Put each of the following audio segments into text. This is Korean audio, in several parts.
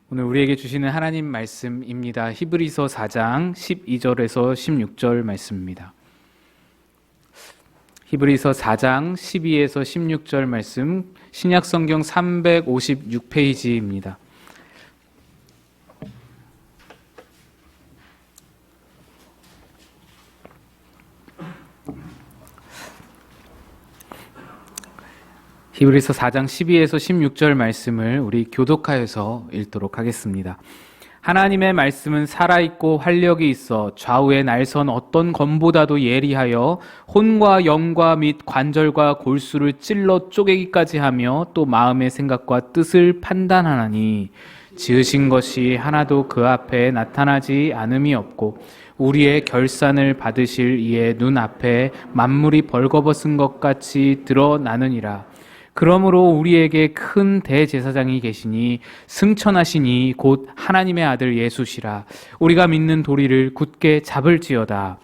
오늘 우리에게 주시는 하나님 말씀입니다. 히브리서 4장 12절에서 16절 말씀입니다. 히브리서 4장 12에서 16절 말씀, 신약성경 356페이지입니다. 히브리서 4장 12에서 16절 말씀을 우리 교독하여서 읽도록 하겠습니다. 하나님의 말씀은 살아있고 활력이 있어 좌우에 날선 어떤 검보다도 예리하여 혼과 영과 및 관절과 골수를 찔러 쪼개기까지 하며 또 마음의 생각과 뜻을 판단하나니 지으신 것이 하나도 그 앞에 나타나지 않음이 없고 우리의 결산을 받으실 이의 눈앞에 만물이 벌거벗은 것 같이 드러나느니라. 그러므로 우리에게 큰 대제사장이 계시니 승천하시니 곧 하나님의 아들 예수시라. 우리가 믿는 도리를 굳게 잡을지어다.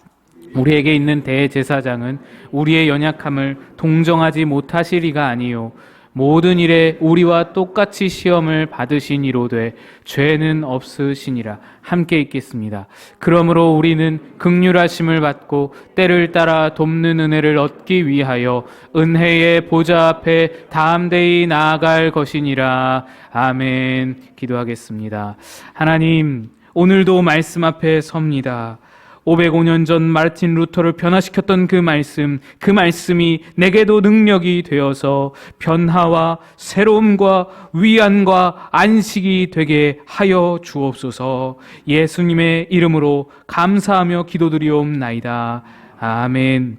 우리에게 있는 대제사장은 우리의 연약함을 동정하지 못하시리가 아니요 모든 일에 우리와 똑같이 시험을 받으시니로되 죄는 없으시니라. 함께 읽겠습니다. 그러므로 우리는 긍휼하심을 받고 때를 따라 돕는 은혜를 얻기 위하여 은혜의 보좌 앞에 담대히 나아갈 것이니라. 아멘. 기도하겠습니다. 하나님, 오늘도 말씀 앞에 섭니다. 505년 전 마르틴 루터를 변화시켰던 그 말씀이 내게도 능력이 되어서 변화와 새로움과 위안과 안식이 되게 하여 주옵소서. 예수님의 이름으로 감사하며 기도드리옵나이다. 아멘.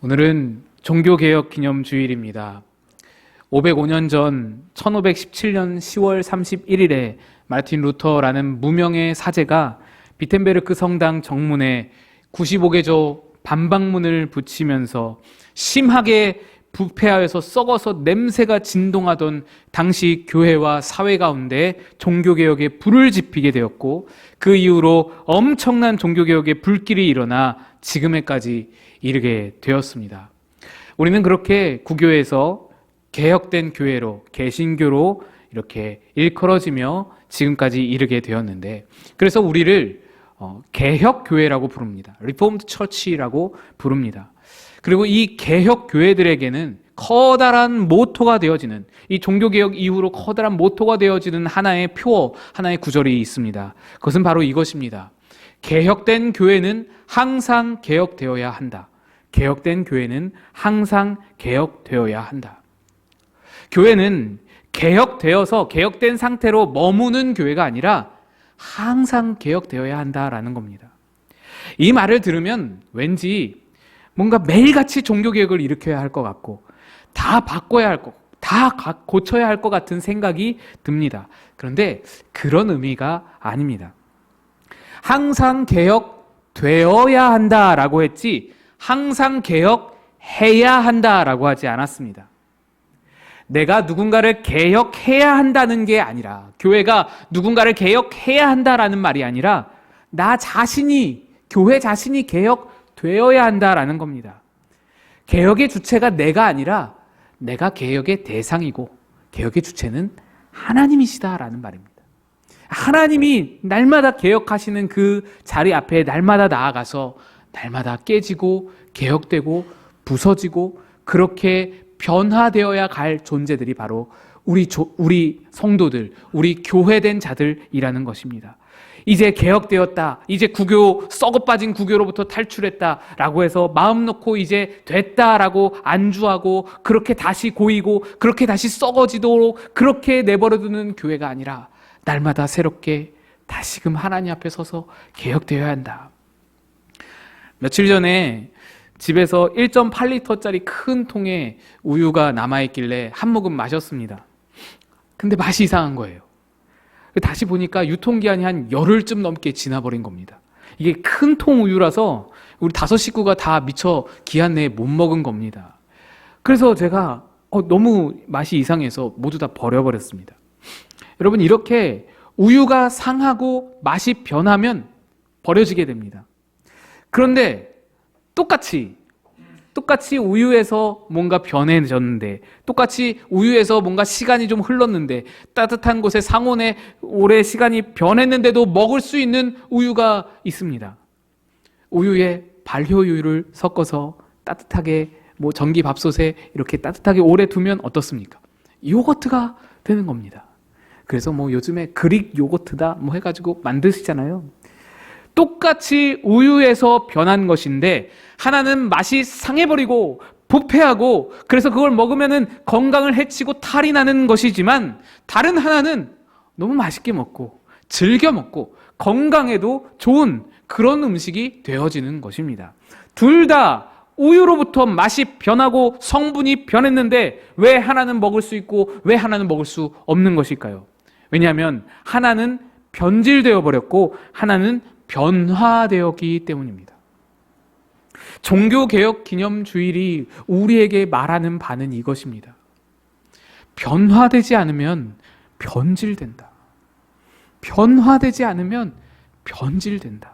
오늘은 종교개혁 기념주일입니다. 505년 전 1517년 10월 31일에 마르틴 루터라는 무명의 사제가 비텐베르크 성당 정문에 95개조 반박문을 붙이면서 심하게 부패하여서 썩어서 냄새가 진동하던 당시 교회와 사회 가운데 종교개혁에 불을 지피게 되었고, 그 이후로 엄청난 종교개혁의 불길이 일어나 지금에까지 이르게 되었습니다. 우리는 그렇게 구교에서 개혁된 교회로, 개신교로 이렇게 일컬어지며 지금까지 이르게 되었는데, 그래서 우리를 개혁교회라고 부릅니다. 리포음드 처치라고 부릅니다. 그리고 이 개혁교회들에게는 커다란 모토가 되어지는, 이 종교개혁 이후로 커다란 모토가 되어지는 하나의 표어, 하나의 구절이 있습니다. 그것은 바로 이것입니다. 개혁된 교회는 항상 개혁되어야 한다. 개혁된 교회는 항상 개혁되어야 한다. 교회는 개혁되어서 개혁된 상태로 머무는 교회가 아니라 항상 개혁되어야 한다라는 겁니다. 이 말을 들으면 왠지 뭔가 매일같이 종교개혁을 일으켜야 할 것 같고, 다 바꿔야 할 것, 다 고쳐야 할 것 같은 생각이 듭니다. 그런데 그런 의미가 아닙니다. 항상 개혁되어야 한다라고 했지 항상 개혁해야 한다라고 하지 않았습니다. 내가 누군가를 개혁해야 한다는 게 아니라, 교회가 누군가를 개혁해야 한다라는 말이 아니라 나 자신이, 교회 자신이 개혁되어야 한다라는 겁니다. 개혁의 주체가 내가 아니라 내가 개혁의 대상이고 개혁의 주체는 하나님이시다라는 말입니다. 하나님이 날마다 개혁하시는 그 자리 앞에 날마다 나아가서 날마다 깨지고 개혁되고 부서지고 그렇게 변화되어야 갈 존재들이 바로 우리 성도들, 우리 교회된 자들이라는 것입니다. 이제 개혁되었다, 이제 구교, 썩어빠진 구교로부터 탈출했다라고 해서 마음 놓고 이제 됐다라고 안주하고 그렇게 다시 고이고 그렇게 다시 썩어지도록 그렇게 내버려두는 교회가 아니라 날마다 새롭게 다시금 하나님 앞에 서서 개혁되어야 한다. 며칠 전에 집에서 1.8리터짜리 큰 통에 우유가 남아있길래 한 모금 마셨습니다. 근데 맛이 이상한 거예요. 다시 보니까 유통기한이 한 열흘쯤 넘게 지나버린 겁니다. 이게 큰 통 우유라서 우리 5 식구가 다 미처 기한 내에 못 먹은 겁니다. 그래서 제가 너무 맛이 이상해서 모두 다 버려버렸습니다. 여러분, 이렇게 우유가 상하고 맛이 변하면 버려지게 됩니다. 그런데 똑같이 똑같이 우유에서 뭔가 변해졌는데, 똑같이 우유에서 뭔가 시간이 좀 흘렀는데, 따뜻한 곳에 상온에 오래 시간이 변했는데도 먹을 수 있는 우유가 있습니다. 우유에 발효유를 섞어서 따뜻하게 전기밥솥에 이렇게 따뜻하게 오래 두면 어떻습니까? 요거트가 되는 겁니다. 그래서 요즘에 그릭 요거트다 해가지고 만드시잖아요. 똑같이 우유에서 변한 것인데 하나는 맛이 상해버리고 부패하고 그래서 그걸 먹으면은 건강을 해치고 탈이 나는 것이지만, 다른 하나는 너무 맛있게 먹고 즐겨 먹고 건강에도 좋은 그런 음식이 되어지는 것입니다. 둘 다 우유로부터 맛이 변하고 성분이 변했는데 왜 하나는 먹을 수 있고 왜 하나는 먹을 수 없는 것일까요? 왜냐하면 하나는 변질되어 버렸고 하나는 변화되었기 때문입니다. 종교개혁 기념주일이 우리에게 말하는 바는 이것입니다. 변화되지 않으면 변질된다. 변화되지 않으면 변질된다.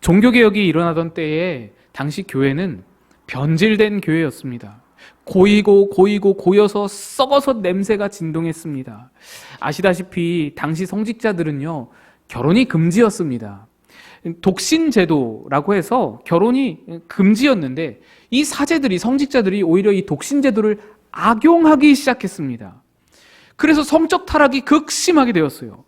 종교개혁이 일어나던 때에 당시 교회는 변질된 교회였습니다. 고여서 썩어서 냄새가 진동했습니다. 아시다시피 당시 성직자들은요, 결혼이 금지였습니다. 독신제도라고 해서 결혼이 금지였는데 이 사제들이, 성직자들이 오히려 이 독신제도를 악용하기 시작했습니다. 그래서 성적 타락이 극심하게 되었어요.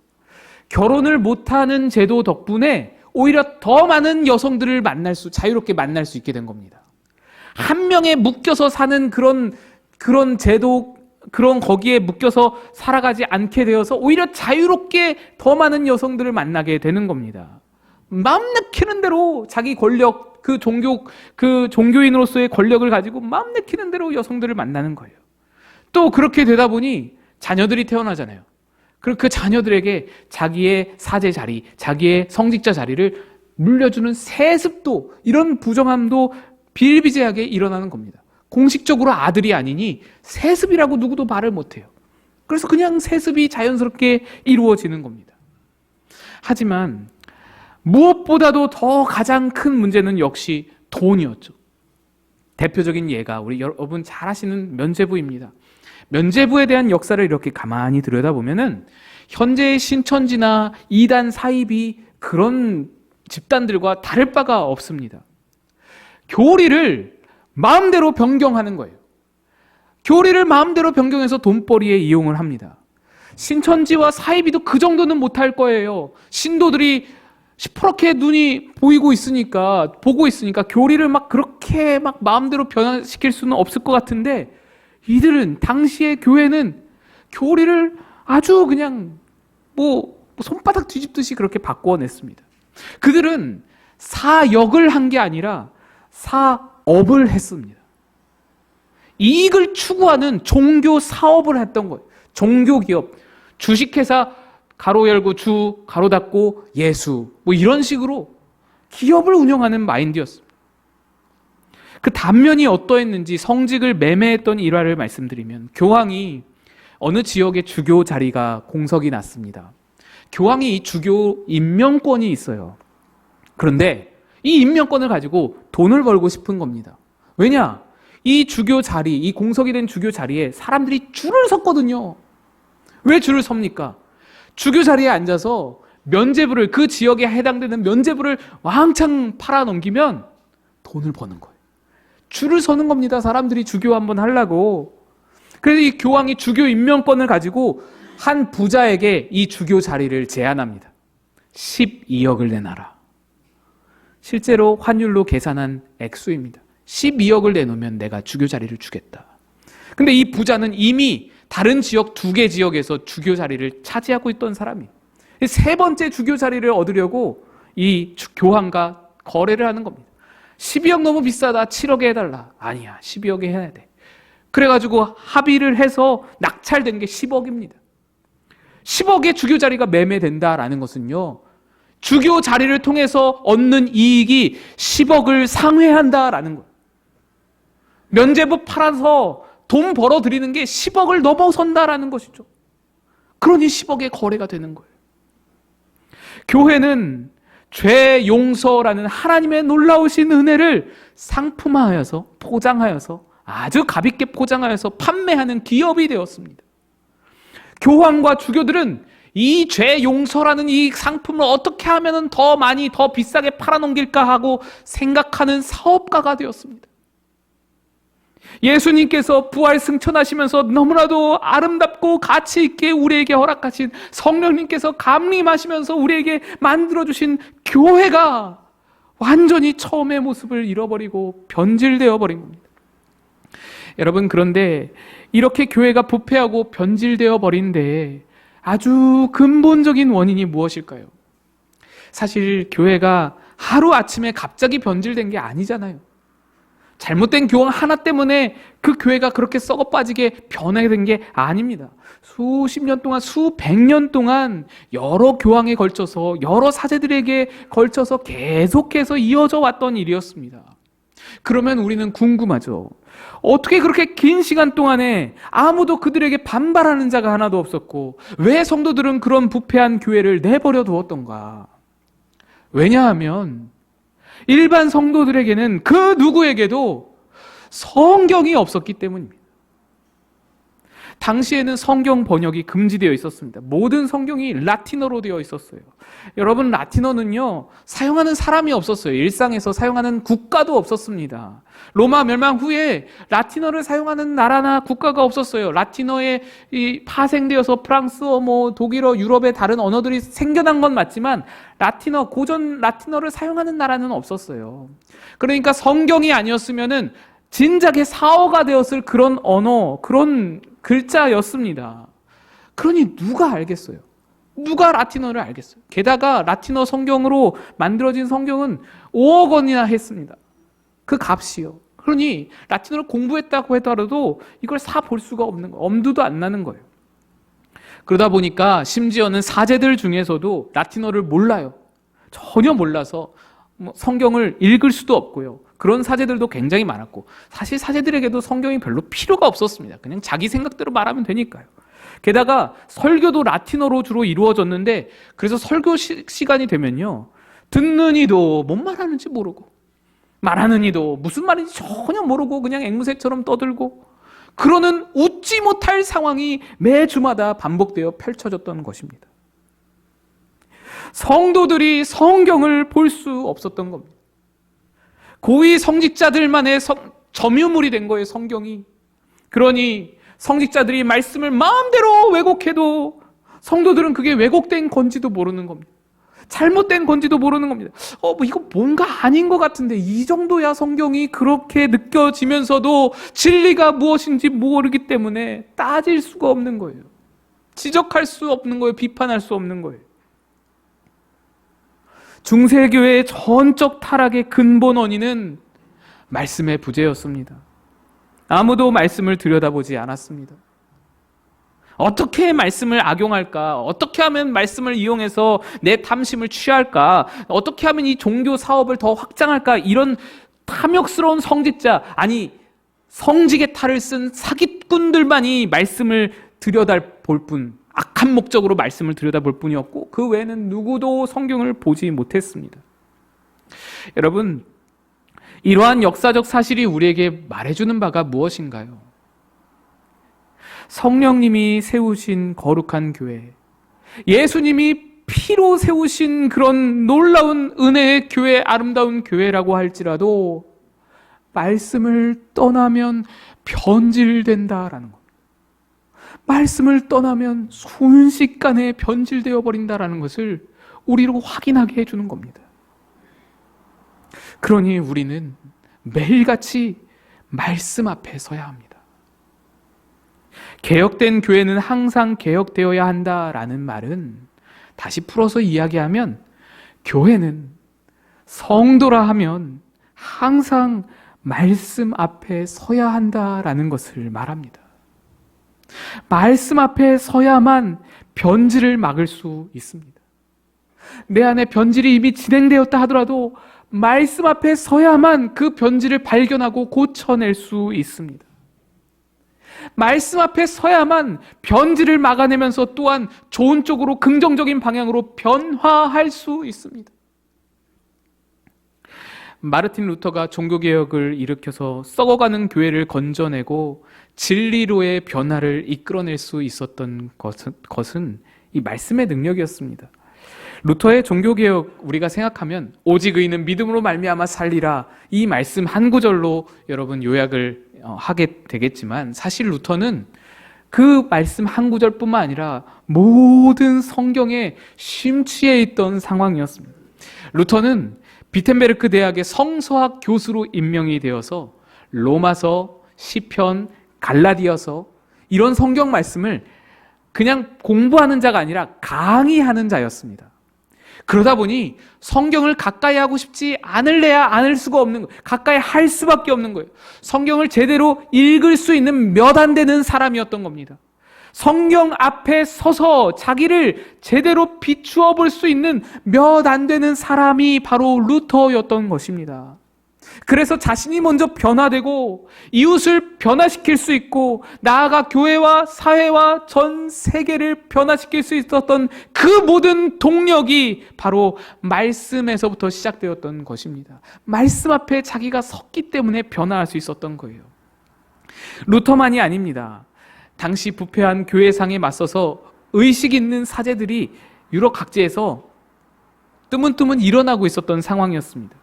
결혼을 못하는 제도 덕분에 오히려 더 많은 여성들을 자유롭게 만날 수 있게 된 겁니다. 한 명에 묶여서 사는 그런 제도, 거기에 묶여서 살아가지 않게 되어서 오히려 자유롭게 더 많은 여성들을 만나게 되는 겁니다. 마음 내키는 대로 자기 권력, 그 종교인으로서의 권력을 가지고 마음 내키는 대로 여성들을 만나는 거예요. 또 그렇게 되다 보니 자녀들이 태어나잖아요. 그리고 그 자녀들에게 자기의 사제 자리, 자기의 성직자 자리를 물려주는 세습도, 이런 부정함도 비일비재하게 일어나는 겁니다. 공식적으로 아들이 아니니 세습이라고 누구도 말을 못해요. 그래서 그냥 세습이 자연스럽게 이루어지는 겁니다. 하지만 무엇보다도 더 가장 큰 문제는 역시 돈이었죠. 대표적인 예가 우리 여러분 잘 아시는 면죄부입니다. 면죄부에 대한 역사를 이렇게 가만히 들여다보면은 현재의 신천지나 이단 사입이 그런 집단들과 다를 바가 없습니다. 교리를 마음대로 변경하는 거예요. 교리를 마음대로 변경해서 돈벌이에 이용을 합니다. 신천지와 사이비도 그 정도는 못할 거예요. 신도들이 시퍼렇게 눈이 보고 있으니까 교리를 그렇게 마음대로 변화시킬 수는 없을 것 같은데, 이들은, 당시의 교회는 교리를 아주 그냥 손바닥 뒤집듯이 그렇게 바꿔냈습니다. 그들은 사역을 한 게 아니라 사업을 했습니다. 이익을 추구하는 종교 사업을 했던 거예요. 종교 기업, 주식회사 가로 열고 주 가로 닫고 예수, 이런 식으로 기업을 운영하는 마인드였습니다. 그 단면이 어떠했는지 성직을 매매했던 일화를 말씀드리면, 교황이 어느 지역의 주교 자리가 공석이 났습니다. 교황이 이 주교 임명권이 있어요. 그런데 이 임명권을 가지고 돈을 벌고 싶은 겁니다. 왜냐? 이 주교 자리, 이 공석이 된 주교 자리에 사람들이 줄을 섰거든요. 왜 줄을 섭니까? 주교 자리에 앉아서 면죄부를, 그 지역에 해당되는 면죄부를 왕창 팔아 넘기면 돈을 버는 거예요. 줄을 서는 겁니다. 사람들이 주교 한번 하려고. 그래서 이 교황이 주교 임명권을 가지고 한 부자에게 이 주교 자리를 제안합니다. 12억을 내놔라. 실제로 환율로 계산한 액수입니다. 12억을 내놓으면 내가 주교 자리를 주겠다. 근데 이 부자는 이미 다른 지역 2개 지역에서 주교 자리를 차지하고 있던 사람이에요. 세 번째 주교 자리를 얻으려고 이 교황과 거래를 하는 겁니다. 12억 너무 비싸다. 7억에 해달라. 아니야, 12억에 해야 돼. 그래가지고 합의를 해서 낙찰된 게 10억입니다. 10억의 주교 자리가 매매된다라는 것은요, 주교 자리를 통해서 얻는 이익이 10억을 상회한다라는 거예요. 면죄부 팔아서 돈 벌어들이는 게 10억을 넘어선다라는 것이죠. 그러니 10억의 거래가 되는 거예요. 교회는 죄 용서라는 하나님의 놀라우신 은혜를 상품화하여서 포장하여서 아주 값있게 포장하여서 판매하는 기업이 되었습니다. 교황과 주교들은 이 죄 용서라는 이 상품을 어떻게 하면 더 많이 더 비싸게 팔아넘길까 하고 생각하는 사업가가 되었습니다. 예수님께서 부활 승천하시면서 너무나도 아름답고 가치 있게 우리에게 허락하신 성령님께서 감림하시면서 우리에게 만들어주신 교회가 완전히 처음의 모습을 잃어버리고 변질되어 버린 겁니다. 여러분, 그런데 이렇게 교회가 부패하고 변질되어 버린 데 아주 근본적인 원인이 무엇일까요? 사실 교회가 하루아침에 갑자기 변질된 게 아니잖아요. 잘못된 교황 하나 때문에 그 교회가 그렇게 썩어 빠지게 변화된 게 아닙니다. 수십 년 동안, 수백 년 동안 여러 교황에 걸쳐서, 여러 사제들에게 걸쳐서 계속해서 이어져 왔던 일이었습니다. 그러면 우리는 궁금하죠. 어떻게 그렇게 긴 시간 동안에 아무도 그들에게 반발하는 자가 하나도 없었고, 왜 성도들은 그런 부패한 교회를 내버려 두었던가? 왜냐하면 일반 성도들에게는 그 누구에게도 성경이 없었기 때문입니다. 당시에는 성경 번역이 금지되어 있었습니다. 모든 성경이 라틴어로 되어 있었어요. 여러분, 라틴어는요, 사용하는 사람이 없었어요. 일상에서 사용하는 국가도 없었습니다. 로마 멸망 후에 라틴어를 사용하는 나라나 국가가 없었어요. 라틴어에 파생되어서 프랑스어, 독일어, 유럽의 다른 언어들이 생겨난 건 맞지만 라틴어, 고전 라틴어를 사용하는 나라는 없었어요. 그러니까 성경이 아니었으면은 진작에 사어가 되었을 그런 언어, 그런 글자였습니다. 그러니 누가 알겠어요? 누가 라틴어를 알겠어요? 게다가 라틴어 성경으로 만들어진 성경은 5억 원이나 했습니다. 그 값이요. 그러니 라틴어를 공부했다고 하더라도 이걸 사 볼 수가 없는 거예요. 엄두도 안 나는 거예요. 그러다 보니까 심지어는 사제들 중에서도 라틴어를 몰라요. 전혀 몰라서 성경을 읽을 수도 없고요. 그런 사제들도 굉장히 많았고, 사실 사제들에게도 성경이 별로 필요가 없었습니다. 그냥 자기 생각대로 말하면 되니까요. 게다가 설교도 라틴어로 주로 이루어졌는데, 그래서 설교 시간이 되면요, 듣는 이도 뭔 말하는지 모르고, 말하는 이도 무슨 말인지 전혀 모르고 그냥 앵무새처럼 떠들고, 그러는 웃지 못할 상황이 매주마다 반복되어 펼쳐졌던 것입니다. 성도들이 성경을 볼 수 없었던 겁니다. 고위 성직자들만의 점유물이 된 거예요, 성경이. 그러니 성직자들이 말씀을 마음대로 왜곡해도 성도들은 그게 왜곡된 건지도 모르는 겁니다. 잘못된 건지도 모르는 겁니다. 이거 뭔가 아닌 것 같은데, 이 정도야 성경이 그렇게 느껴지면서도 진리가 무엇인지 모르기 때문에 따질 수가 없는 거예요. 지적할 수 없는 거예요. 비판할 수 없는 거예요. 중세교회의 전적 타락의 근본 원인은 말씀의 부재였습니다. 아무도 말씀을 들여다보지 않았습니다. 어떻게 말씀을 악용할까? 어떻게 하면 말씀을 이용해서 내 탐심을 취할까? 어떻게 하면 이 종교 사업을 더 확장할까? 이런 탐욕스러운 성직자, 아니 성직의 탈을 쓴 사기꾼들만이 말씀을 들여다볼 뿐, 악한 목적으로 말씀을 들여다볼 뿐이었고, 그 외에는 누구도 성경을 보지 못했습니다. 여러분, 이러한 역사적 사실이 우리에게 말해주는 바가 무엇인가요? 성령님이 세우신 거룩한 교회, 예수님이 피로 세우신 그런 놀라운 은혜의 교회, 아름다운 교회라고 할지라도 말씀을 떠나면 변질된다라는 것, 말씀을 떠나면 순식간에 변질되어 버린다라는 것을 우리로 확인하게 해주는 겁니다. 그러니 우리는 매일같이 말씀 앞에 서야 합니다. 개혁된 교회는 항상 개혁되어야 한다라는 말은, 다시 풀어서 이야기하면, 교회는, 성도라 하면 항상 말씀 앞에 서야 한다라는 것을 말합니다. 말씀 앞에 서야만 변질을 막을 수 있습니다. 내 안에 변질이 이미 진행되었다 하더라도 말씀 앞에 서야만 그 변질을 발견하고 고쳐낼 수 있습니다. 말씀 앞에 서야만 변질을 막아내면서 또한 좋은 쪽으로, 긍정적인 방향으로 변화할 수 있습니다. 마르틴 루터가 종교개혁을 일으켜서 썩어가는 교회를 건져내고 진리로의 변화를 이끌어낼 수 있었던 것은 이 말씀의 능력이었습니다. 루터의 종교개혁 우리가 생각하면 오직 의인은 믿음으로 말미암아 살리라, 이 말씀 한 구절로 여러분 요약을 하게 되겠지만, 사실 루터는 그 말씀 한 구절뿐만 아니라 모든 성경에 심취해 있던 상황이었습니다. 루터는 비텐베르크 대학의 성서학 교수로 임명이 되어서 로마서, 시편, 갈라디아서 이런 성경 말씀을 그냥 공부하는 자가 아니라 강의하는 자였습니다. 그러다 보니 성경을 가까이 하고 싶지 않을래야 않을 수가 없는 거예요. 가까이 할 수밖에 없는 거예요. 성경을 제대로 읽을 수 있는 몇 안 되는 사람이었던 겁니다. 성경 앞에 서서 자기를 제대로 비추어 볼 수 있는 몇 안 되는 사람이 바로 루터였던 것입니다. 그래서 자신이 먼저 변화되고 이웃을 변화시킬 수 있고 나아가 교회와 사회와 전 세계를 변화시킬 수 있었던 그 모든 동력이 바로 말씀에서부터 시작되었던 것입니다. 말씀 앞에 자기가 섰기 때문에 변화할 수 있었던 거예요. 루터만이 아닙니다. 당시 부패한 교회상에 맞서서 의식 있는 사제들이 유럽 각지에서 뜨문뜨문 일어나고 있었던 상황이었습니다.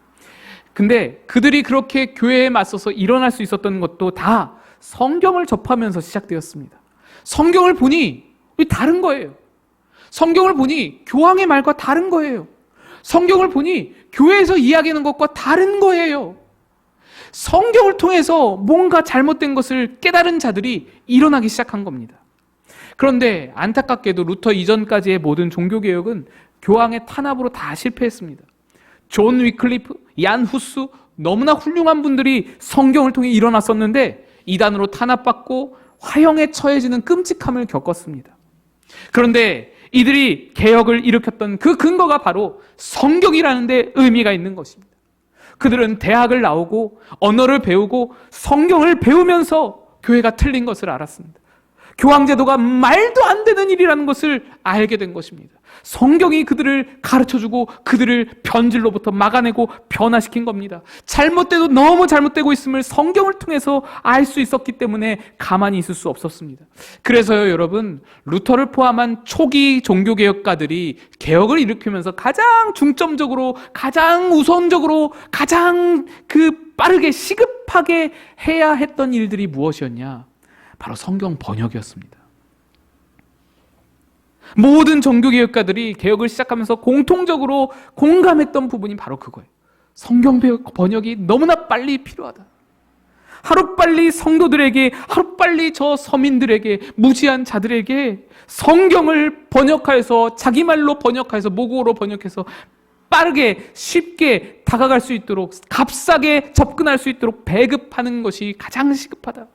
근데 그들이 그렇게 교회에 맞서서 일어날 수 있었던 것도 다 성경을 접하면서 시작되었습니다. 성경을 보니 다른 거예요. 성경을 보니 교황의 말과 다른 거예요. 성경을 보니 교회에서 이야기하는 것과 다른 거예요. 성경을 통해서 뭔가 잘못된 것을 깨달은 자들이 일어나기 시작한 겁니다. 그런데 안타깝게도 루터 이전까지의 모든 종교개혁은 교황의 탄압으로 다 실패했습니다. 존 위클리프, 얀 후스, 너무나 훌륭한 분들이 성경을 통해 일어났었는데 이단으로 탄압받고 화형에 처해지는 끔찍함을 겪었습니다. 그런데 이들이 개혁을 일으켰던 그 근거가 바로 성경이라는 데 의미가 있는 것입니다. 그들은 대학을 나오고 언어를 배우고 성경을 배우면서 교회가 틀린 것을 알았습니다. 교황제도가 말도 안 되는 일이라는 것을 알게 된 것입니다. 성경이 그들을 가르쳐주고 그들을 변질로부터 막아내고 변화시킨 겁니다. 잘못돼도 너무 잘못되고 있음을 성경을 통해서 알 수 있었기 때문에 가만히 있을 수 없었습니다. 그래서요, 여러분, 루터를 포함한 초기 종교개혁가들이 개혁을 일으키면서 가장 중점적으로, 가장 우선적으로, 가장 빠르게 시급하게 해야 했던 일들이 무엇이었냐? 바로 성경 번역이었습니다. 모든 종교개혁가들이 개혁을 시작하면서 공통적으로 공감했던 부분이 바로 그거예요. 성경 번역이 너무나 빨리 필요하다. 하루빨리 성도들에게, 하루빨리 저 서민들에게, 무지한 자들에게 성경을 번역하여서 자기 말로 번역하여서 모국어로 번역해서 빠르게 쉽게 다가갈 수 있도록, 값싸게 접근할 수 있도록 배급하는 것이 가장 시급하다.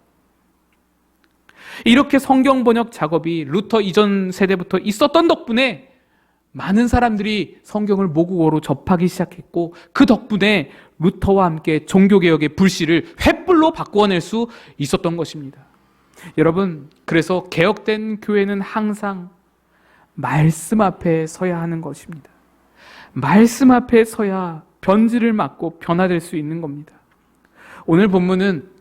이렇게 성경 번역 작업이 루터 이전 세대부터 있었던 덕분에 많은 사람들이 성경을 모국어로 접하기 시작했고, 그 덕분에 루터와 함께 종교개혁의 불씨를 횃불로 바꾸어낼 수 있었던 것입니다. 여러분, 그래서 개혁된 교회는 항상 말씀 앞에 서야 하는 것입니다. 말씀 앞에 서야 변질을 막고 변화될 수 있는 겁니다. 오늘 본문은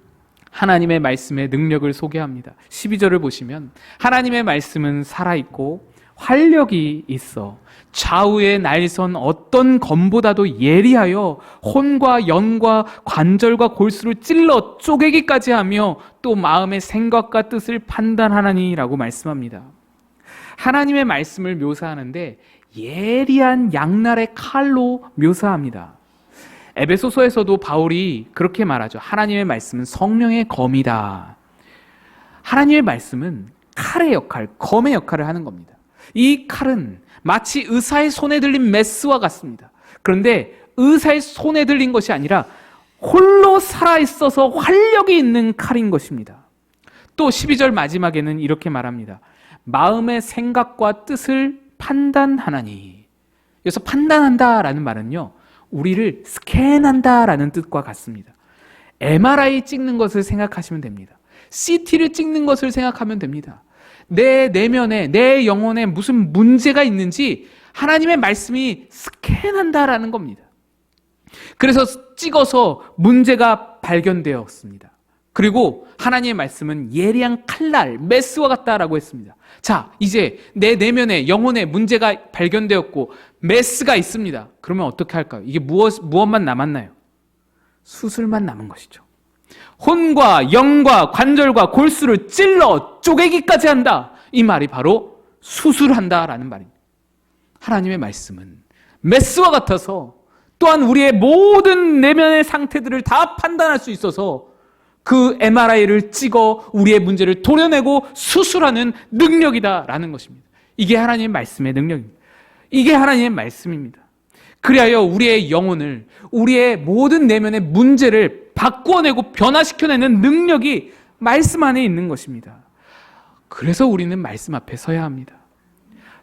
하나님의 말씀의 능력을 소개합니다. 12절을 보시면 하나님의 말씀은 살아있고 활력이 있어 좌우에 날선 어떤 검보다도 예리하여 혼과 연과 관절과 골수를 찔러 쪼개기까지 하며 또 마음의 생각과 뜻을 판단하나니라고 말씀합니다. 하나님의 말씀을 묘사하는데 예리한 양날의 칼로 묘사합니다. 에베소서에서도 바울이 그렇게 말하죠. 하나님의 말씀은 성령의 검이다. 하나님의 말씀은 칼의 역할, 검의 역할을 하는 겁니다. 이 칼은 마치 의사의 손에 들린 메스와 같습니다. 그런데 의사의 손에 들린 것이 아니라 홀로 살아있어서 활력이 있는 칼인 것입니다. 또 12절 마지막에는 이렇게 말합니다. 마음의 생각과 뜻을 판단하나니. 여기서 판단한다라는 말은요, 우리를 스캔한다라는 뜻과 같습니다. MRI 찍는 것을 생각하시면 됩니다. CT를 찍는 것을 생각하면 됩니다. 내 내면에, 내 영혼에 무슨 문제가 있는지 하나님의 말씀이 스캔한다라는 겁니다. 그래서 찍어서 문제가 발견되었습니다. 그리고 하나님의 말씀은 예리한 칼날, 메스와 같다라고 했습니다. 자, 이제 내 내면에 영혼에 문제가 발견되었고 메스가 있습니다. 그러면 어떻게 할까요? 이게 무엇만 남았나요? 수술만 남은 것이죠. 혼과 영과 관절과 골수를 찔러 쪼개기까지 한다. 이 말이 바로 수술한다라는 말입니다. 하나님의 말씀은 메스와 같아서 또한 우리의 모든 내면의 상태들을 다 판단할 수 있어서 그 MRI를 찍어 우리의 문제를 도려내고 수술하는 능력이다라는 것입니다. 이게 하나님의 말씀의 능력입니다. 이게 하나님의 말씀입니다. 그리하여 우리의 영혼을, 우리의 모든 내면의 문제를 바꾸어내고 변화시켜내는 능력이 말씀 안에 있는 것입니다. 그래서 우리는 말씀 앞에 서야 합니다.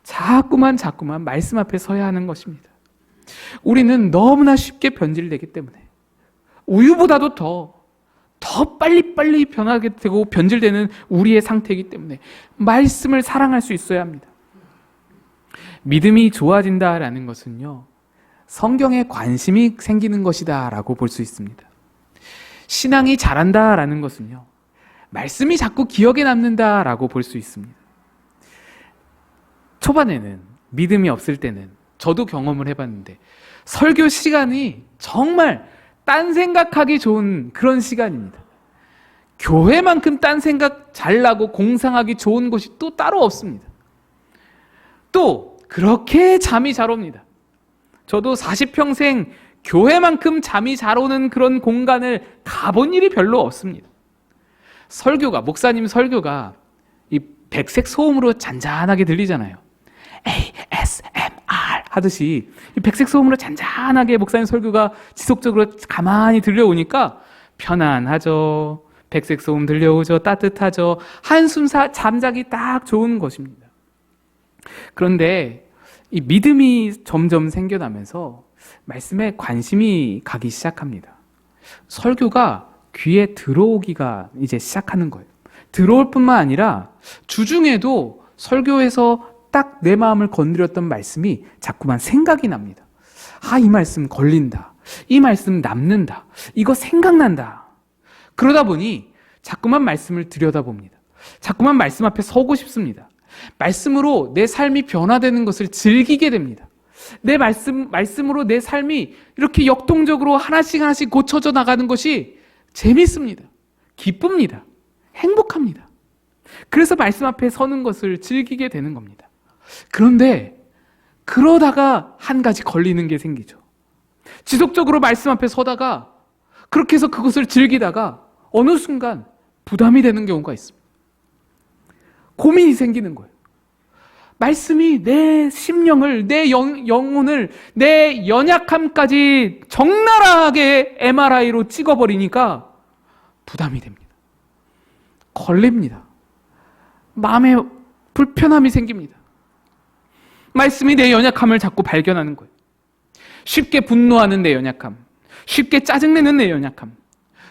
자꾸만 말씀 앞에 서야 하는 것입니다. 우리는 너무나 쉽게 변질되기 때문에 우유보다도 더 빨리빨리 변하게 되고 변질되는 우리의 상태이기 때문에 말씀을 사랑할 수 있어야 합니다. 믿음이 좋아진다라는 것은요, 성경에 관심이 생기는 것이다 라고 볼 수 있습니다. 신앙이 자란다라는 것은요, 말씀이 자꾸 기억에 남는다라고 볼 수 있습니다. 초반에는, 믿음이 없을 때는 저도 경험을 해봤는데 설교 시간이 정말 딴 생각하기 좋은 그런 시간입니다. 교회만큼 딴 생각 잘나고 공상하기 좋은 곳이 또 따로 없습니다. 또 그렇게 잠이 잘 옵니다. 저도 40평생 교회만큼 잠이 잘 오는 그런 공간을 가본 일이 별로 없습니다. 목사님 설교가 이 백색 소음으로 잔잔하게 들리잖아요. ASMR 하듯이 이 백색 소음으로 잔잔하게 목사님 설교가 지속적으로 가만히 들려오니까 편안하죠. 백색 소음 들려오죠. 따뜻하죠. 한숨 잠자기 딱 좋은 것입니다. 그런데 이 믿음이 점점 생겨나면서 말씀에 관심이 가기 시작합니다. 설교가 귀에 들어오기가 이제 시작하는 거예요. 들어올 뿐만 아니라 주중에도 설교에서 딱 내 마음을 건드렸던 말씀이 자꾸만 생각이 납니다. 이 말씀 걸린다. 이 말씀 남는다. 이거 생각난다. 그러다 보니 자꾸만 말씀을 들여다봅니다. 자꾸만 말씀 앞에 서고 싶습니다. 말씀으로 내 삶이 변화되는 것을 즐기게 됩니다. 내 말씀으로 내 삶이 이렇게 역동적으로 하나씩 고쳐져 나가는 것이 재밌습니다. 기쁩니다. 행복합니다. 그래서 말씀 앞에 서는 것을 즐기게 되는 겁니다. 그런데 그러다가 한 가지 걸리는 게 생기죠. 지속적으로 말씀 앞에 서다가 그렇게 해서 그것을 즐기다가 어느 순간 부담이 되는 경우가 있습니다. 고민이 생기는 거예요. 말씀이 내 심령을, 내 영혼을, 내 연약함까지 적나라하게 MRI로 찍어버리니까 부담이 됩니다. 걸립니다. 마음에 불편함이 생깁니다. 말씀이 내 연약함을 자꾸 발견하는 거예요. 쉽게 분노하는 내 연약함, 쉽게 짜증내는 내 연약함,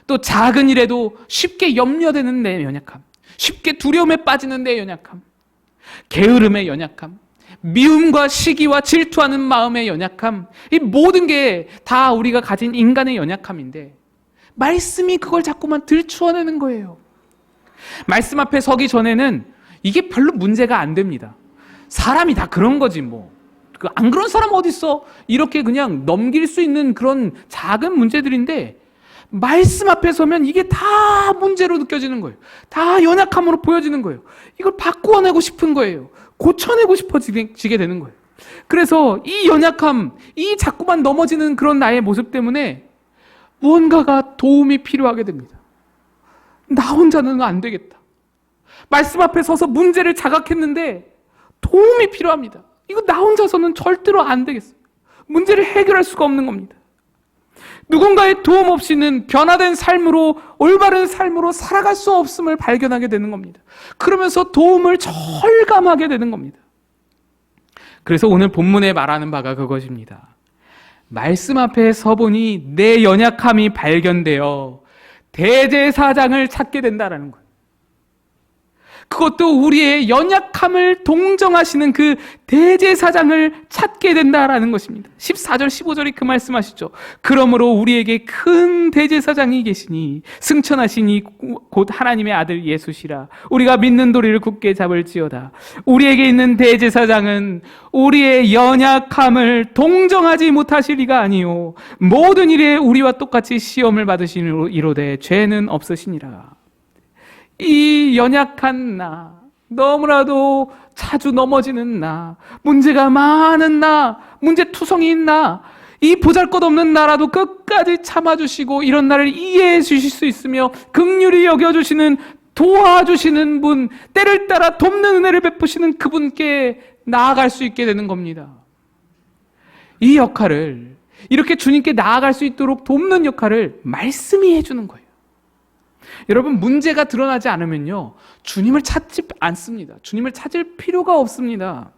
또 작은 일에도 쉽게 염려되는 내 연약함, 쉽게 두려움에 빠지는 내 연약함, 게으름의 연약함, 미움과 시기와 질투하는 마음의 연약함, 이 모든 게 다 우리가 가진 인간의 연약함인데 말씀이 그걸 자꾸만 들추어내는 거예요. 말씀 앞에 서기 전에는 이게 별로 문제가 안 됩니다. 사람이 다 그런 거지 뭐. 안 그런 사람 어디 있어? 이렇게 그냥 넘길 수 있는 그런 작은 문제들인데 말씀 앞에 서면 이게 다 문제로 느껴지는 거예요. 다 연약함으로 보여지는 거예요. 이걸 바꾸어내고 싶은 거예요. 고쳐내고 싶어지게 되는 거예요. 그래서 이 연약함, 이 자꾸만 넘어지는 그런 나의 모습 때문에 무언가가 도움이 필요하게 됩니다. 나 혼자는 안 되겠다. 말씀 앞에 서서 문제를 자각했는데 도움이 필요합니다. 이거 나 혼자서는 절대로 안 되겠어요. 문제를 해결할 수가 없는 겁니다. 누군가의 도움 없이는 변화된 삶으로, 올바른 삶으로 살아갈 수 없음을 발견하게 되는 겁니다. 그러면서 도움을 절감하게 되는 겁니다. 그래서 오늘 본문에 말하는 바가 그것입니다. 말씀 앞에 서보니 내 연약함이 발견되어 대제사장을 찾게 된다라는 거예요. 그것도 우리의 연약함을 동정하시는 그 대제사장을 찾게 된다라는 것입니다. 14절 15절이 그 말씀하시죠. 그러므로 우리에게 큰 대제사장이 계시니 승천하시니 곧 하나님의 아들 예수시라. 우리가 믿는 도리를 굳게 잡을지어다. 우리에게 있는 대제사장은 우리의 연약함을 동정하지 못하실 리가 아니요 모든 일에 우리와 똑같이 시험을 받으시니로되 죄는 없으시니라. 이 연약한 나, 너무나도 자주 넘어지는 나, 문제가 많은 나, 문제투성이인 나, 이 보잘것없는 나라도 끝까지 참아주시고 이런 나를 이해해 주실 수 있으며 긍휼히 여겨주시는, 도와주시는 분, 때를 따라 돕는 은혜를 베푸시는 그분께 나아갈 수 있게 되는 겁니다. 이 역할을, 이렇게 주님께 나아갈 수 있도록 돕는 역할을 말씀이 해주는 거예요. 여러분, 문제가 드러나지 않으면요, 주님을 찾지 않습니다. 주님을 찾을 필요가 없습니다.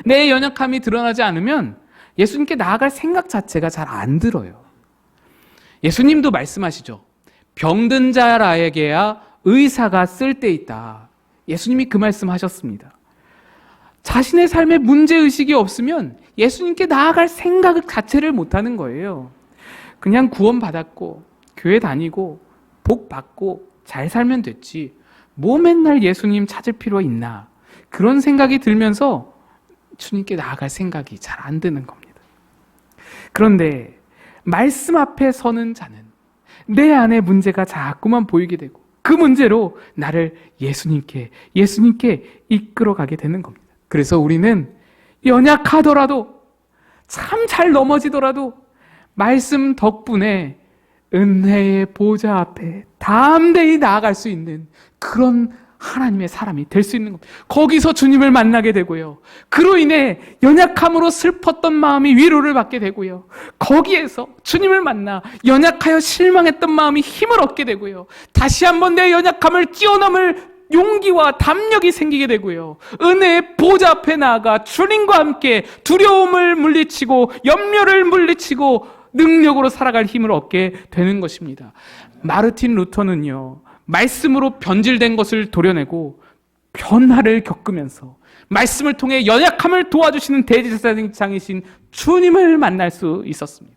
내 연약함이 드러나지 않으면 예수님께 나아갈 생각 자체가 잘 안 들어요. 예수님도 말씀하시죠. 병든 자라에게야 의사가 쓸데있다. 예수님이 그 말씀 하셨습니다. 자신의 삶에 문제의식이 없으면 예수님께 나아갈 생각 자체를 못하는 거예요. 그냥 구원받았고 교회 다니고 복 받고 잘 살면 됐지 뭐 맨날 예수님 찾을 필요 있나, 그런 생각이 들면서 주님께 나아갈 생각이 잘 안 드는 겁니다. 그런데 말씀 앞에 서는 자는 내 안에 문제가 자꾸만 보이게 되고 그 문제로 나를 예수님께 이끌어가게 되는 겁니다. 그래서 우리는 연약하더라도, 참 잘 넘어지더라도 말씀 덕분에 은혜의 보좌 앞에 담대히 나아갈 수 있는 그런 하나님의 사람이 될 수 있는 겁니다. 거기서 주님을 만나게 되고요, 그로 인해 연약함으로 슬펐던 마음이 위로를 받게 되고요, 거기에서 주님을 만나 연약하여 실망했던 마음이 힘을 얻게 되고요, 다시 한번 내 연약함을 뛰어넘을 용기와 담력이 생기게 되고요, 은혜의 보좌 앞에 나아가 주님과 함께 두려움을 물리치고 염려를 물리치고 능력으로 살아갈 힘을 얻게 되는 것입니다. 마르틴 루터는요, 말씀으로 변질된 것을 도려내고 변화를 겪으면서 말씀을 통해 연약함을 도와주시는 대제사장이신 주님을 만날 수 있었습니다.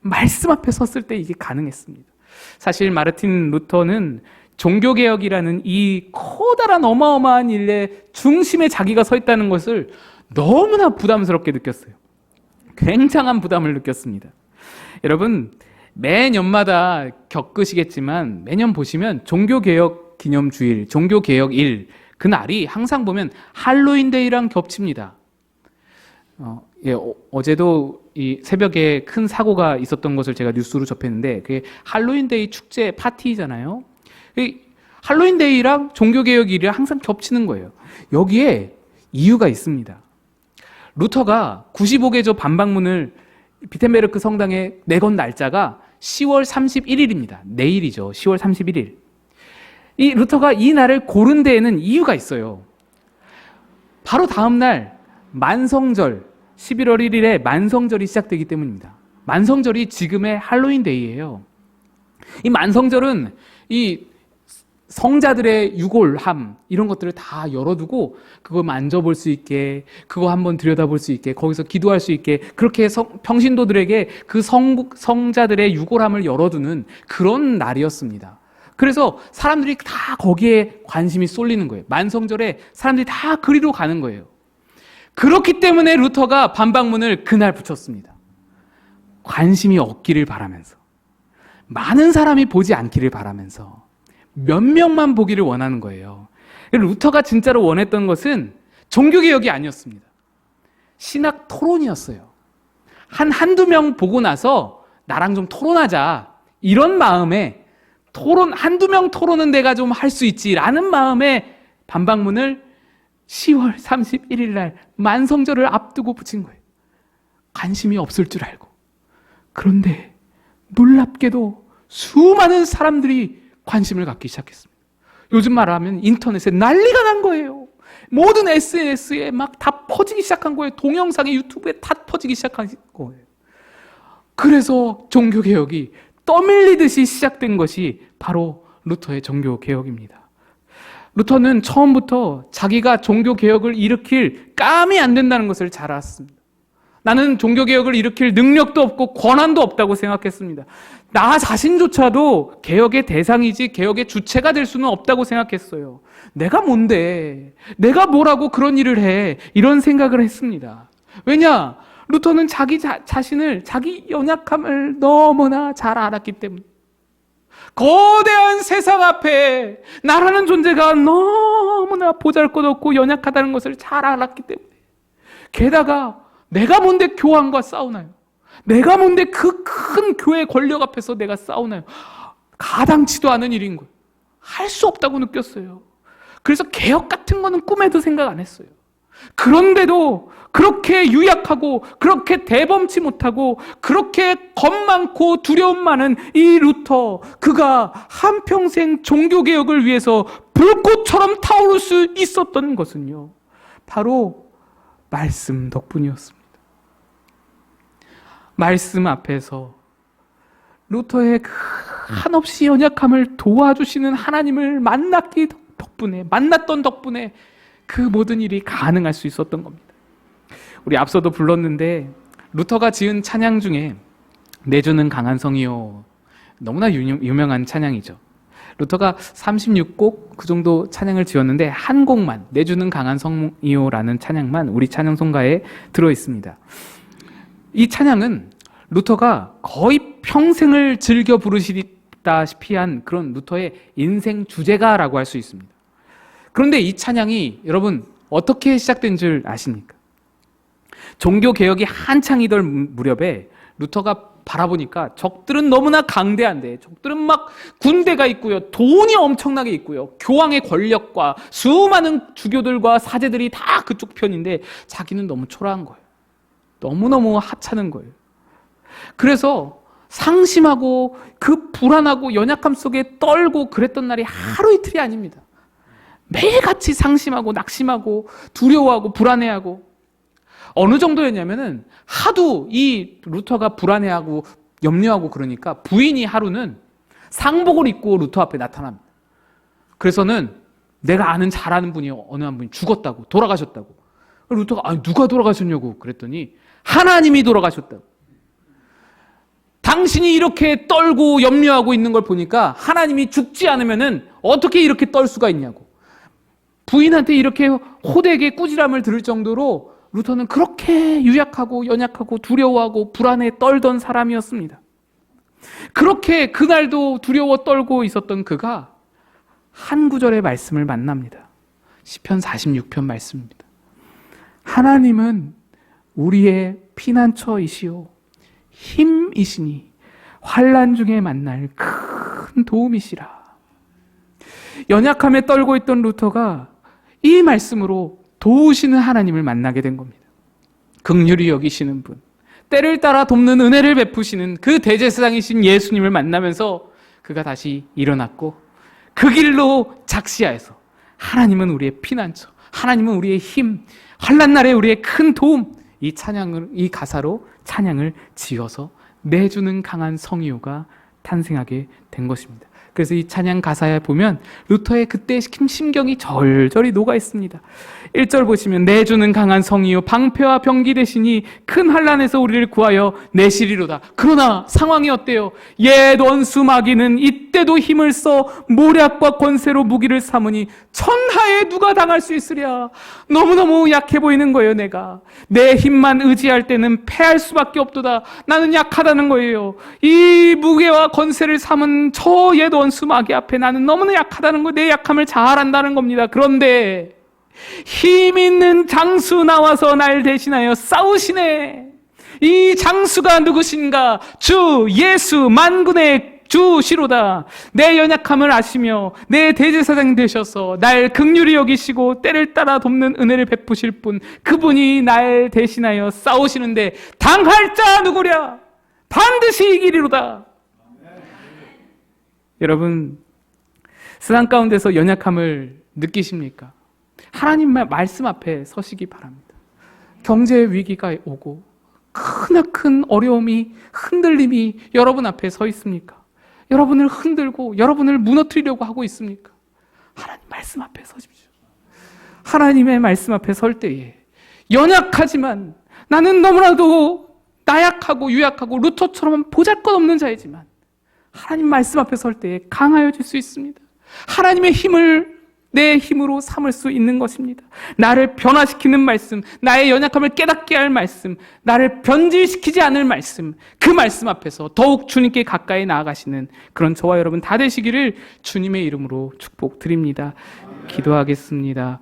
말씀 앞에 섰을 때 이게 가능했습니다. 사실 마르틴 루터는 종교개혁이라는 이 커다란 어마어마한 일의 중심에 자기가 서 있다는 것을 너무나 부담스럽게 느꼈어요. 굉장한 부담을 느꼈습니다. 여러분, 매년마다 겪으시겠지만 매년 보시면 종교개혁 기념주일, 종교개혁일, 그날이 항상 보면 할로윈데이랑 겹칩니다. 어제도 이 새벽에 큰 사고가 있었던 것을 제가 뉴스로 접했는데, 그게 할로윈데이 축제 파티잖아요. 할로윈데이랑 종교개혁일이 항상 겹치는 거예요. 여기에 이유가 있습니다. 루터가 95개조 반박문을 비텐베르크 성당에 내건 날짜가 10월 31일입니다. 내일이죠. 10월 31일. 이 루터가 이 날을 고른 데에는 이유가 있어요. 바로 다음 날 만성절, 11월 1일에 만성절이 시작되기 때문입니다. 만성절이 지금의 할로윈데이예요. 이 만성절은 이 성자들의 유골함, 이런 것들을 다 열어두고 그거 만져볼 수 있게, 그거 한번 들여다볼 수 있게, 거기서 기도할 수 있게, 그렇게 평신도들에게 그 성자들의 유골함을 열어두는 그런 날이었습니다. 그래서 사람들이 다 거기에 관심이 쏠리는 거예요. 만성절에 사람들이 다 그리로 가는 거예요. 그렇기 때문에 루터가 반박문을 그날 붙였습니다. 관심이 없기를 바라면서, 많은 사람이 보지 않기를 바라면서 몇 명만 보기를 원하는 거예요. 루터가 진짜로 원했던 것은 종교개혁이 아니었습니다. 신학 토론이었어요. 한두 명 보고 나서 나랑 좀 토론하자, 이런 마음에 한두 명 토론은 내가 좀 할 수 있지라는 마음에 반박문을 10월 31일 날 만성절을 앞두고 붙인 거예요. 관심이 없을 줄 알고. 그런데 놀랍게도 수많은 사람들이 관심을 갖기 시작했습니다. 요즘 말하면 인터넷에 난리가 난 거예요. 모든 SNS에 막 다 퍼지기 시작한 거예요. 동영상에 유튜브에 다 퍼지기 시작한 거예요. 그래서 종교개혁이 떠밀리듯이 시작된 것이 바로 루터의 종교개혁입니다. 루터는 처음부터 자기가 종교개혁을 일으킬 감이 안 된다는 것을 잘 알았습니다. 나는 종교개혁을 일으킬 능력도 없고 권한도 없다고 생각했습니다. 나 자신조차도 개혁의 대상이지 개혁의 주체가 될 수는 없다고 생각했어요. 내가 뭔데? 내가 뭐라고 그런 일을 해? 이런 생각을 했습니다. 왜냐? 루터는 자기 자신을, 자기 연약함을 너무나 잘 알았기 때문에. 거대한 세상 앞에 나라는 존재가 너무나 보잘것없고 연약하다는 것을 잘 알았기 때문에. 게다가 내가 뭔데 교황과 싸우나요? 내가 뭔데 그 큰 교회 권력 앞에서 내가 싸우나요? 가당치도 않은 일인 거예요. 할 수 없다고 느꼈어요. 그래서 개혁 같은 거는 꿈에도 생각 안 했어요. 그런데도 그렇게 유약하고 그렇게 대범치 못하고 그렇게 겁 많고 두려움 많은 이 루터, 그가 한평생 종교개혁을 위해서 불꽃처럼 타오를 수 있었던 것은요, 바로 말씀 덕분이었습니다. 말씀 앞에서 루터의 그 한없이 연약함을 도와주시는 하나님을 만났던 덕분에 그 모든 일이 가능할 수 있었던 겁니다. 우리 앞서도 불렀는데 루터가 지은 찬양 중에 내주는 강한 성이요, 너무나 유명한 찬양이죠. 루터가 36곡 그 정도 찬양을 지었는데 한 곡만, 내주는 강한 성이요라는 찬양만 우리 찬양송가에 들어있습니다. 이 찬양은 루터가 거의 평생을 즐겨 부르시다시피 한 그런 루터의 인생 주제가라고 할 수 있습니다. 그런데 이 찬양이 여러분 어떻게 시작된 줄 아십니까? 종교개혁이 한창이던 무렵에 루터가 바라보니까 적들은 너무나 강대한데, 적들은 막 군대가 있고요, 돈이 엄청나게 있고요, 교황의 권력과 수많은 주교들과 사제들이 다 그쪽 편인데 자기는 너무 초라한 거예요. 너무너무 하찮은 거예요. 그래서 상심하고 그 불안하고 연약함 속에 떨고 그랬던 날이 하루 이틀이 아닙니다. 매일같이 상심하고 낙심하고 두려워하고 불안해하고, 어느 정도였냐면은 하도 이 루터가 불안해하고 염려하고 그러니까 부인이 하루는 상복을 입고 루터 앞에 나타납니다. 그래서는 내가 잘 아는 분이 어느 한 분이 죽었다고, 돌아가셨다고. 루터가 누가 돌아가셨냐고 그랬더니 하나님이 돌아가셨다고. 당신이 이렇게 떨고 염려하고 있는 걸 보니까 하나님이 죽지 않으면은 어떻게 이렇게 떨 수가 있냐고. 부인한테 이렇게 호되게 꾸지람을 들을 정도로 루터는 그렇게 유약하고 연약하고 두려워하고 불안해 떨던 사람이었습니다. 그렇게 그날도 두려워 떨고 있었던 그가 한 구절의 말씀을 만납니다. 시편 46편 말씀입니다. 하나님은 우리의 피난처이시오 힘이시니 환난 중에 만날 큰 도움이시라. 연약함에 떨고 있던 루터가 이 말씀으로 도우시는 하나님을 만나게 된 겁니다. 긍휼히 여기시는 분, 때를 따라 돕는 은혜를 베푸시는 그 대제사장이신 예수님을 만나면서 그가 다시 일어났고, 그 길로 작시하여서 하나님은 우리의 피난처, 하나님은 우리의 힘, 환난 날에 우리의 큰 도움, 이 가사로 찬양을 지어서 내주는 강한 성이요가 탄생하게 된 것입니다. 그래서 이 찬양 가사에 보면 루터의 그때 심경이 절절히 녹아 있습니다. 1절 보시면 내주는 강한 성이요 방패와 병기 되시니 큰 환난에서 우리를 구하여 내시리로다. 그러나 상황이 어때요? 옛 원수 마귀는 이때도 힘을 써 모략과 권세로 무기를 삼으니 천하에 누가 당할 수 있으랴. 너무너무 약해 보이는 거예요. 내가 내 힘만 의지할 때는 패할 수밖에 없도다. 나는 약하다는 거예요. 이 무게와 권세를 삼은 저 옛 원수 마귀 앞에 나는 너무나 약하다는 거, 내 약함을 잘 안다는 겁니다. 그런데 힘 있는 장수 나와서 날 대신하여 싸우시네. 이 장수가 누구신가? 주 예수 만군의 주시로다. 내 연약함을 아시며 내 대제사장 되셔서 날 긍휼히 여기시고 때를 따라 돕는 은혜를 베푸실 분, 그분이 날 대신하여 싸우시는데 당할 자 누구랴? 반드시 이기리로다. 여러분, 세상 가운데서 연약함을 느끼십니까? 하나님의 말씀 앞에 서시기 바랍니다. 경제 위기가 오고 크나큰 어려움이, 흔들림이 여러분 앞에 서 있습니까? 여러분을 흔들고 여러분을 무너뜨리려고 하고 있습니까? 하나님 말씀 앞에 서십시오. 하나님의 말씀 앞에 설 때에 연약하지만 나는 너무나도 나약하고 유약하고 루터처럼 보잘것없는 자이지만 하나님 말씀 앞에 설 때에 강하여질 수 있습니다. 하나님의 힘을 내 힘으로 삼을 수 있는 것입니다. 나를 변화시키는 말씀, 나의 연약함을 깨닫게 할 말씀, 나를 변질시키지 않을 말씀, 그 말씀 앞에서 더욱 주님께 가까이 나아가시는 그런 저와 여러분 다 되시기를 주님의 이름으로 축복드립니다. 기도하겠습니다.